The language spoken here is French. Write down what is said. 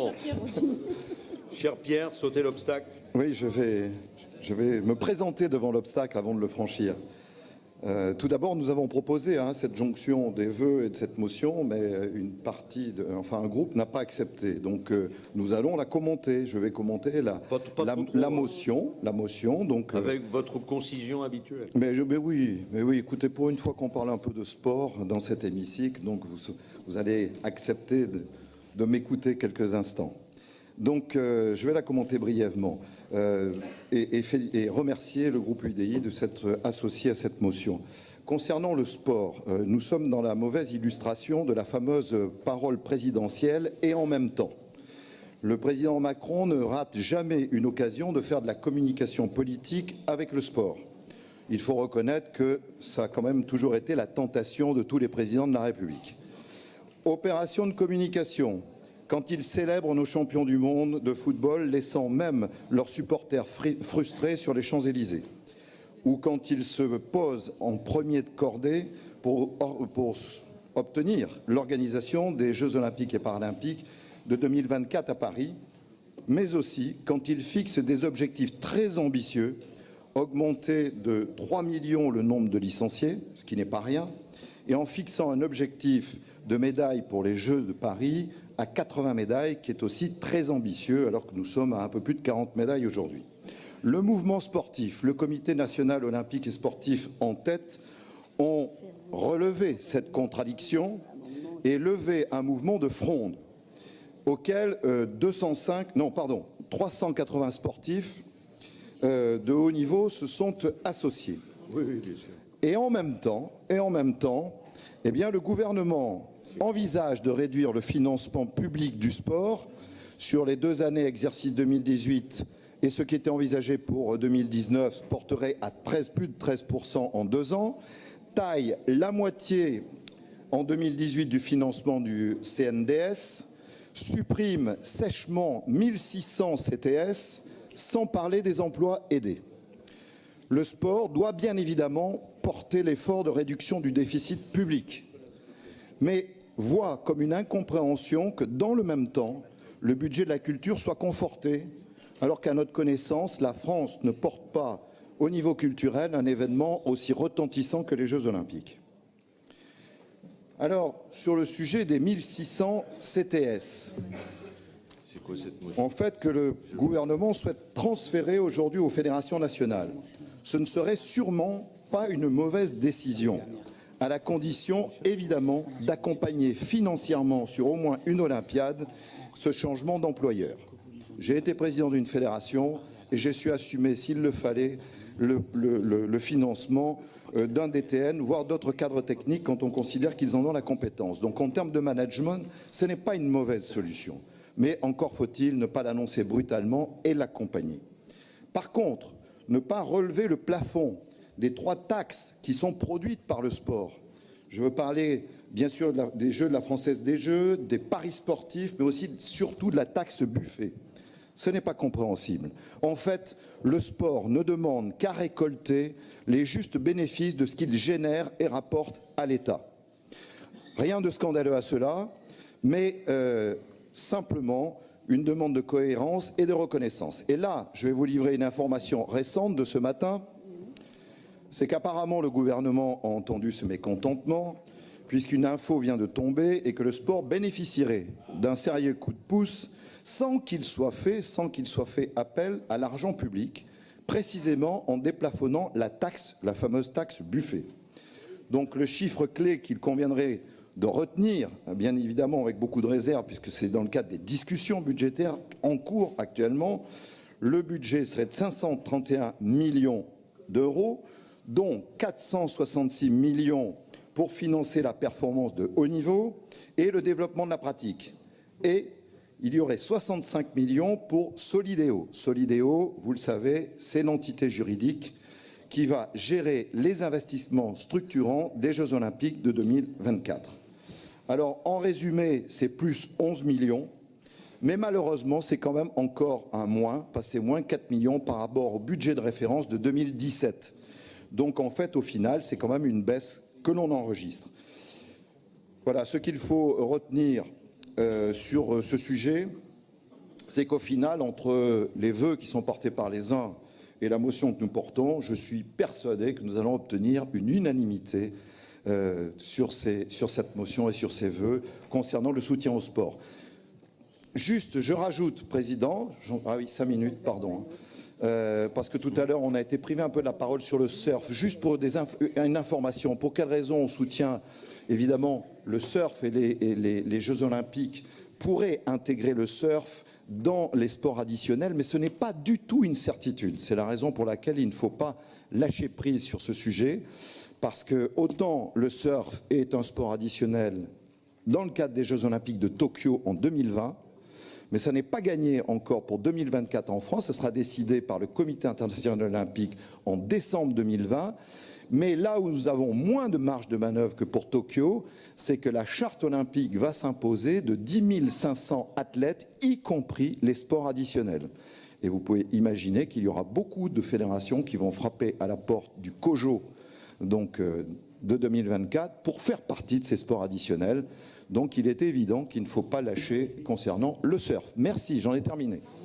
Bon. Cher Pierre, sautez l'obstacle. Oui, je vais me présenter devant l'obstacle avant de le franchir. Tout d'abord, nous avons proposé cette jonction des vœux et de cette motion, mais un groupe n'a pas accepté. Donc, nous allons la commenter. Je vais commenter la motion. Donc, avec votre concision habituelle. Mais oui. Écoutez, pour une fois qu'on parle un peu de sport dans cet hémicycle, donc vous allez accepter de m'écouter quelques instants. Donc, je vais la commenter brièvement et remercier le groupe UDI de s'être associé à cette motion. Concernant le sport, nous sommes dans la mauvaise illustration de la fameuse parole présidentielle « et en même temps ». Le président Macron ne rate jamais une occasion de faire de la communication politique avec le sport. Il faut reconnaître que ça a quand même toujours été la tentation de tous les présidents de la République. Opération de communication. Quand ils célèbrent nos champions du monde de football, laissant même leurs supporters frustrés sur les Champs-Élysées. Ou quand ils se posent en premier de cordée pour obtenir l'organisation des Jeux Olympiques et Paralympiques de 2024 à Paris, mais aussi quand ils fixent des objectifs très ambitieux, augmenter de 3 millions le nombre de licenciés, ce qui n'est pas rien, et en fixant un objectif de médailles pour les Jeux de Paris à 80 médailles, qui est aussi très ambitieux, alors que nous sommes à un peu plus de 40 médailles aujourd'hui. Le mouvement sportif, le Comité national olympique et sportif en tête, ont relevé cette contradiction et levé un mouvement de fronde auquel 380 sportifs de haut niveau se sont associés. Oui, bien sûr. Et en même temps, eh bien, le gouvernement envisage de réduire le financement public du sport sur les 2 années exercice 2018 et ce qui était envisagé pour 2019 porterait à plus de 13% en 2 ans, taille la moitié en 2018 du financement du CNDS, supprime sèchement 1600 CTS, sans parler des emplois aidés. Le sport doit bien évidemment porter l'effort de réduction du déficit public, mais voit comme une incompréhension que dans le même temps, le budget de la culture soit conforté, alors qu'à notre connaissance, la France ne porte pas au niveau culturel un événement aussi retentissant que les Jeux Olympiques. Alors, sur le sujet des 1600 CTS, c'est quoi cette motion ? En fait, que le gouvernement souhaite transférer aujourd'hui aux fédérations nationales, ce ne serait sûrement pas une mauvaise décision, à la condition, évidemment, d'accompagner financièrement sur au moins une Olympiade ce changement d'employeur. J'ai été président d'une fédération et j'ai su assumer, s'il le fallait, le financement d'un DTN, voire d'autres cadres techniques quand on considère qu'ils en ont la compétence. Donc en termes de management, ce n'est pas une mauvaise solution. Mais encore faut-il ne pas l'annoncer brutalement et l'accompagner. Par contre, ne pas relever le plafond des 3 taxes qui sont produites par le sport. Je veux parler bien sûr des Jeux de la Française des Jeux, des paris sportifs, mais aussi surtout de la taxe buffet. Ce n'est pas compréhensible. En fait, le sport ne demande qu'à récolter les justes bénéfices de ce qu'il génère et rapporte à l'État. Rien de scandaleux à cela, mais simplement une demande de cohérence et de reconnaissance. Et là, je vais vous livrer une information récente de ce matin. C'est qu'apparemment le gouvernement a entendu ce mécontentement, puisqu'une info vient de tomber et que le sport bénéficierait d'un sérieux coup de pouce sans qu'il soit fait appel à l'argent public, précisément en déplafonnant la fameuse taxe buffet. Donc le chiffre clé qu'il conviendrait de retenir, bien évidemment avec beaucoup de réserve, puisque c'est dans le cadre des discussions budgétaires en cours actuellement, le budget serait de 531 millions d'euros, dont 466 millions pour financer la performance de haut niveau et le développement de la pratique. Et il y aurait 65 millions pour Solideo. Solideo, vous le savez, c'est l'entité juridique qui va gérer les investissements structurants des Jeux Olympiques de 2024. Alors, en résumé, c'est plus 11 millions, mais malheureusement, c'est quand même encore un moins, passé moins 4 millions par rapport au budget de référence de 2017. Donc, en fait, au final, c'est quand même une baisse que l'on enregistre. Voilà ce qu'il faut retenir sur ce sujet. c'est qu'au final, entre les vœux qui sont portés par les uns et la motion que nous portons, je suis persuadé que nous allons obtenir une unanimité sur cette motion et sur ces vœux concernant le soutien au sport. Juste, je rajoute, Président, ah oui, 5 minutes, pardon, parce que tout à l'heure, on a été privé un peu de la parole sur le surf. Juste pour une information, pour quelles raisons on soutient évidemment le surf et les Jeux Olympiques pourraient intégrer le surf dans les sports additionnels, mais ce n'est pas du tout une certitude. C'est la raison pour laquelle il ne faut pas lâcher prise sur ce sujet, parce que autant le surf est un sport additionnel dans le cadre des Jeux Olympiques de Tokyo en 2020, mais ça n'est pas gagné encore pour 2024 en France. Ce sera décidé par le Comité international olympique en décembre 2020. Mais là où nous avons moins de marge de manœuvre que pour Tokyo, c'est que la charte olympique va s'imposer de 10 500 athlètes, y compris les sports additionnels. Et vous pouvez imaginer qu'il y aura beaucoup de fédérations qui vont frapper à la porte du COJO donc, de 2024 pour faire partie de ces sports additionnels. Donc il est évident qu'il ne faut pas lâcher concernant le surf. Merci, j'en ai terminé.